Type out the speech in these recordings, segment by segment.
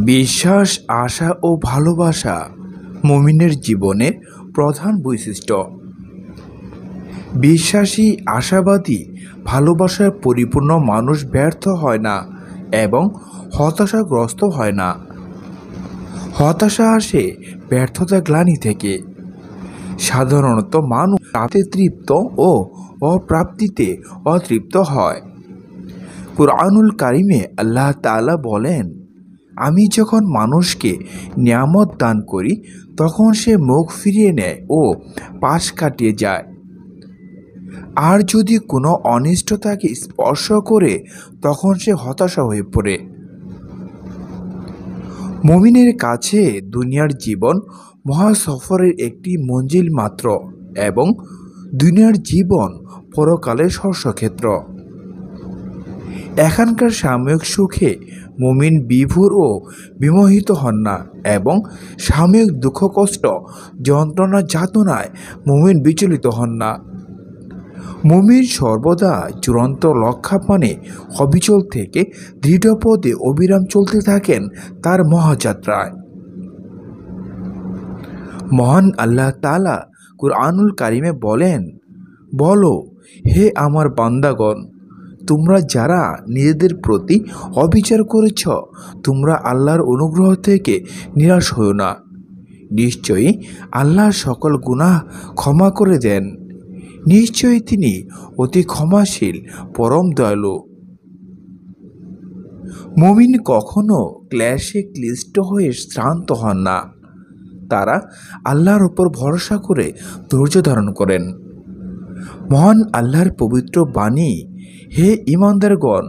বিশ্বাস, আশা ও ভালোবাসা মুমিনের জীবনের প্রধান বৈশিষ্ট্য। বিশ্বাসী, আশাবাদী, ভালোবাসায় পরিপূর্ণ মানুষ ব্যর্থ হয় না এবং হতাশাগ্রস্ত হয় না। হতাশা আসে ব্যর্থতা, গ্লানি থেকে। সাধারণত মানুষ প্রাপ্তিতে তৃপ্ত ও অপ্রাপ্তিতে অতৃপ্ত হয়। কুরআনুল কারিমে আল্লাহ তাআলা বলেন, আমি যখন মানুষকে নিয়ামত দান করি তখন সে মুখ ফিরিয়ে নেয় ও পাশ কাটিয়ে যায়। আর যদি কোনো অনিষ্ট তাকে স্পর্শ করে তখন সে হতাশা হয়ে পড়ে। মুমিনের কাছে দুনিয়ার জীবন মহাসফরের একটি মঞ্জিল মাত্র এবং দুনিয়ার জীবন পরকালের শস্যক্ষেত্র। এখানকার সাময়িক সুখে মুমিন বিভোর ও বিমোহিত হন না এবং সাময়িক দুঃখ, কষ্ট, যন্ত্রণা, যাতনায় মুমিন বিচলিত হন না। মুমিন সর্বদা চূড়ান্ত লক্ষ্যপানে অবিচল থেকে দৃঢ় পদে অবিরাম চলতে থাকেন তার মহাযাত্রায়। মহান আল্লাহ তাআলা কুরআনুল কারিমে বলেন, বলো, হে আমার বান্দাগণ, তোমরা যারা নিজেদের প্রতি অবিচার করেছ, তোমরা আল্লাহর অনুগ্রহ থেকে নিরাশ হও না। নিশ্চয়ই আল্লাহ সকল গুনাহ ক্ষমা করে দেন। নিশ্চয়ই তিনি অতি ক্ষমাশীল, পরম দয়ালু। মুমিন কখনো ক্লেশে ক্লিষ্ট হয়ে শ্রান্ত হন না। তারা আল্লাহর উপর ভরসা করে ধৈর্য ধারণ করেন। মহান আল্লাহর পবিত্র বাণী, হে ঈমানদারগণ,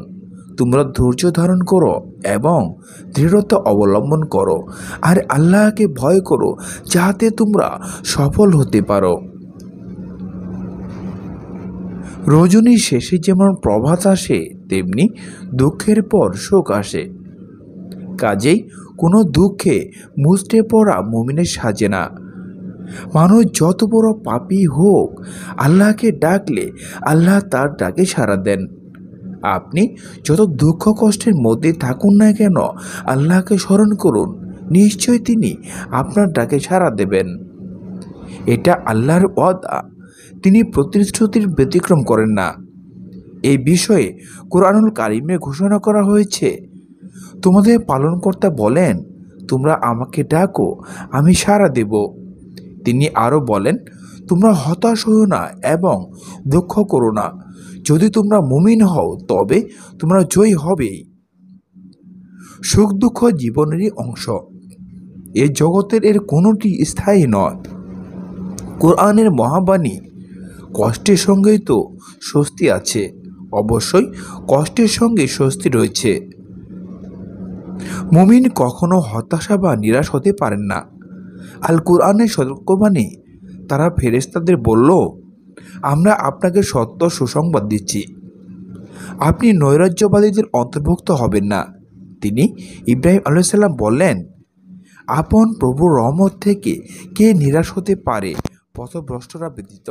তোমরা ধৈর্য ধারণ করো এবং দৃঢ়তা অবলম্বন করো আর আল্লাহকে ভয় করো যাতে তোমরা সফল হতে পারো। রজনীর শেষে যেমন প্রভাত আসে তেমনি দুঃখের পর সুখ আসে। কাজেই কোনো দুঃখে মুচড়ে পড়া মুমিনের সাজে না। মানুষ যত বড় পাপী হোক, আল্লাহকে ডাকলে আল্লাহ তার ডাকে সাড়া দেন। আপনি যত দুঃখ কষ্টের মধ্যে থাকুন না কেন, আল্লাহকে স্মরণ করুন, নিশ্চয় তিনি আপনার ডাকে সাড়া দেবেন। এটা আল্লাহর ওয়াদা, তিনি প্রতিশ্রুতির ব্যতিক্রম করেন না। এই বিষয়ে কুরআনুল কারিমে ঘোষণা করা হয়েছে, তোমাদের পালনকর্তা বলেন, তোমরা আমাকে ডাকো, আমি সাড়া দেব। তিনি আরও বলেন, তোমরা হতাশ হও না এবং দুঃখ করো না। যদি তোমরা মুমিন হও তবে তোমরা জয়ী হবেই। সুখ দুঃখ জীবনেরই অংশ। এ জগতের এর কোনোটি স্থায়ী নয়। কোরআনের মহাবাণী, কষ্টের সঙ্গেই তো স্বস্তি আছে। অবশ্যই কষ্টের সঙ্গে স্বস্তি রয়েছে। মুমিন কখনো হতাশা বা নিরাশ হতে পারেন না। আল কুরআনের সতর্কবাণী, তারা ফেরেশতাদের বলল, আমরা আপনাকে সত্য সুসংবাদ দিচ্ছি, আপনি নৈরাজ্যবাদীদের অন্তর্ভুক্ত হবেন না। তিনি ইব্রাহিম আলাইহিস সালাম বললেন, আপন প্রভুর রহমত থেকে কে নিরাশ হতে পারে পথভ্রষ্টরা ব্যতীত?